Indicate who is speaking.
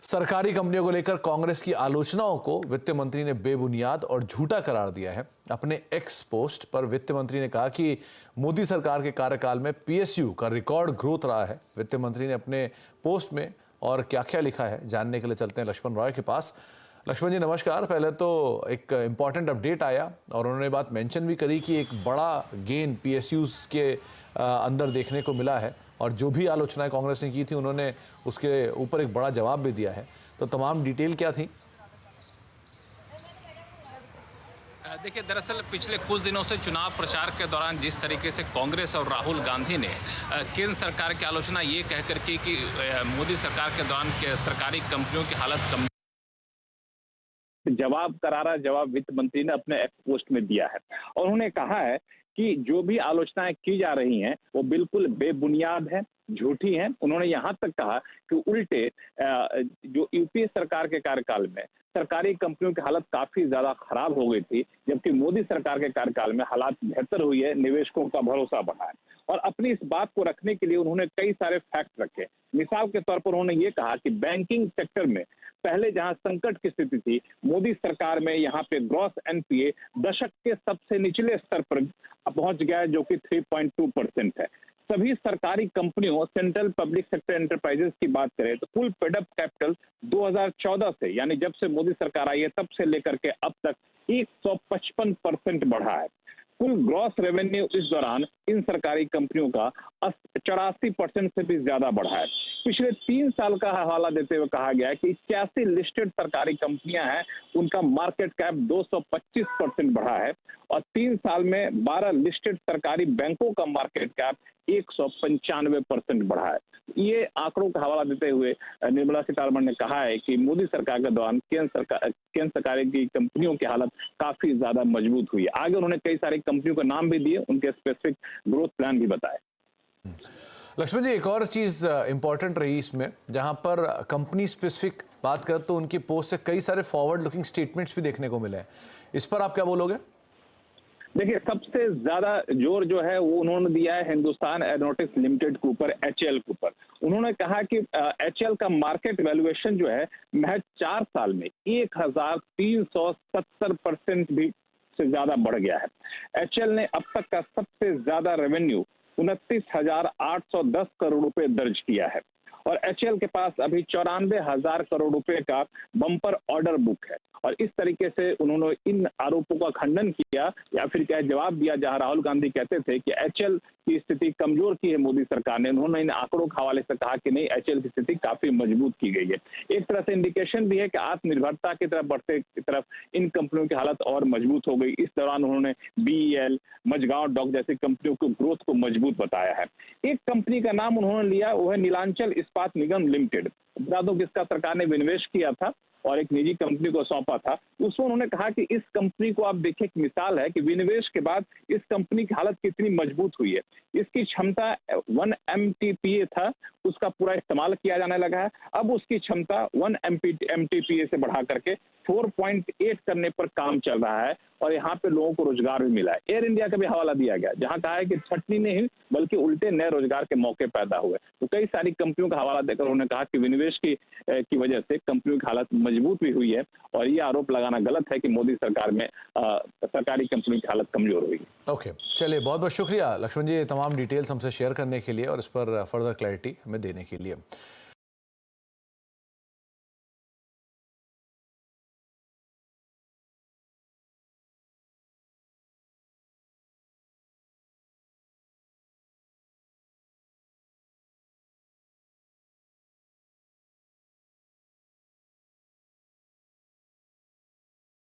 Speaker 1: सरकारी कंपनियों को लेकर कांग्रेस की आलोचनाओं को वित्त मंत्री ने बेबुनियाद और झूठा करार दिया है। अपने एक्स पोस्ट पर वित्त मंत्री ने कहा कि मोदी सरकार के कार्यकाल में पीएसयू का रिकॉर्ड ग्रोथ रहा है। वित्त मंत्री ने अपने पोस्ट में और क्या क्या लिखा है जानने के लिए चलते हैं लक्ष्मण रॉय के पास। लक्ष्मण जी नमस्कार। पहले तो एक इम्पॉर्टेंट अपडेट आया और उन्होंने बात मेंशन भी करी कि एक बड़ा गेन पीएसयूज के अंदर देखने को मिला है और जो भी आलोचनाएं कांग्रेस ने की थी उन्होंने उसके ऊपर एक बड़ा जवाब भी दिया है। तो तमाम डिटेल क्या थी?
Speaker 2: देखिए, दरअसल पिछले कुछ दिनों से चुनाव प्रचार के दौरान जिस तरीके से कांग्रेस और राहुल गांधी ने केंद्र सरकार की आलोचना ये कहकर की कि मोदी सरकार के दौरान सरकारी कंपनियों की हालत कम,
Speaker 3: करारा जवाब वित्त मंत्री ने अपने एक्स पोस्ट में दिया है और उन्होंने कहा है कि जो भी आलोचनाएं की जा रही हैं वो बिल्कुल बेबुनियाद है, झूठी हैं। उन्होंने यहाँ तक कहा कि उल्टे जो यूपीए सरकार के कार्यकाल में सरकारी कंपनियों की हालत काफी ज्यादा खराब हो गई थी, जबकि मोदी सरकार के कार्यकाल में हालात बेहतर हुई है, निवेशकों का भरोसा बढ़ा है। और अपनी इस बात को रखने के लिए उन्होंने कई सारे फैक्ट रखे। मिसाल के तौर पर उन्होंने ये कहा कि बैंकिंग सेक्टर में पहले जहां संकट की स्थिति थी, मोदी सरकार में यहाँ पे ग्रॉस एनपीए दशक के सबसे निचले स्तर पर पहुंच गया है, जो कि 3.2% है। सभी सरकारी कंपनियों, सेंट्रल पब्लिक सेक्टर एंटरप्राइजेस की बात करें तो कुल पेड अप कैपिटल 2014 से, यानी जब से मोदी सरकार आई है तब से लेकर के अब तक 155% बढ़ा है। कुल ग्रॉस रेवेन्यू इस दौरान इन सरकारी कंपनियों का 84% से भी ज्यादा बढ़ा है। पिछले 3 साल का हवाला देते हुए कहा गया है कि 81 लिस्टेड सरकारी कंपनियां हैं, उनका मार्केट कैप 225% बढ़ा है और 3 साल में 12 लिस्टेड सरकारी बैंकों का मार्केट कैप 195% बढ़ा है। ये आंकड़ों का हवाला देते हुए निर्मला सीतारमण ने कहा है कि मोदी सरकार के दौरान केंद्र सरकार की कंपनियों की हालत काफी ज्यादा मजबूत हुई है। आगे उन्होंने कई सारी कंपनियों के नाम भी दिए, उनके स्पेसिफिक ग्रोथ प्लान भी बताए।
Speaker 1: लक्ष्मण जी, एक और चीज इंपॉर्टेंट रही इसमें, जहां पर कंपनी स्पेसिफिक बात कर तो उनकी पोस्ट से कई सारे फॉरवर्ड लुकिंग स्टेटमेंट्स भी देखने को मिले हैं। इस पर आप क्या बोलोगे?
Speaker 3: देखिए, सबसे ज्यादा जोर जो है वो उन्होंने दिया है हिंदुस्तान एरोनॉटिक्स लिमिटेड के ऊपर, एचएएल के ऊपर। उन्होंने कहा कि एचएएल का मार्केट वैल्यूएशन जो है महज 4 साल में 1370% भी से ज्यादा बढ़ गया है। एचएएल ने अब तक का सबसे ज्यादा रेवेन्यू 29,810 करोड़ रुपए दर्ज किया है और एचएएल के पास अभी 94,000 करोड़ रुपए का बम्पर ऑर्डर बुक है। और इस तरीके से उन्होंने इन आरोपों का खंडन किया या फिर क्या जवाब दिया जहां राहुल गांधी कहते थे कि एचएएल की स्थिति कमजोर की है मोदी सरकार ने। उन्होंने इन आंकड़ों के हवाले से कहा कि नहीं, एचएएल की स्थिति काफी मजबूत की गई है। एक तरह से इंडिकेशन भी है कि आत्मनिर्भरता की तरफ बढ़ते की तरफ इन कंपनियों की हालत और मजबूत हो गई। इस दौरान उन्होंने बीईएल, मझगांव डॉक जैसी कंपनियों की ग्रोथ को मजबूत बताया है। एक कंपनी का नाम उन्होंने लिया, वो है नीलांचल इस्पात निगम लिमिटेड। बता दो किसका सरकार ने विनिवेश किया था और एक निजी कंपनी को सौंपा था। उसमें उन्होंने कहा कि इस कंपनी को आप देखिए, एक मिसाल है कि विनिवेश के बाद इस कंपनी की हालत कितनी मजबूत हुई है। इसकी क्षमता 1 MTPA था, उसका पूरा इस्तेमाल किया जाने लगा है। अब उसकी क्षमता 1 MTPA से बढ़ा करके 4.8 करने पर काम चल रहा है और यहाँ पे लोगों को रोजगार भी मिला है। एयर इंडिया का भी हवाला दिया गया, जहाँ कहा है कि छटनी नहीं बल्कि उल्टे नए रोजगार के मौके पैदा हुए। तो कई सारी कंपनियों का हवाला देकर उन्होंने कहा कि विनिवेश की वजह से कंपनियों की हालत मजबूत भी हुई है और ये आरोप लगाना गलत है कि मोदी सरकार में सरकारी कंपनियों की हालत कमजोर हुई।
Speaker 1: ओके, चलिए, बहुत बहुत शुक्रिया लक्ष्मण जी तमाम डिटेल्स हमसे शेयर करने के लिए और इस पर फर्दर क्लैरिटी हमें देने के लिए।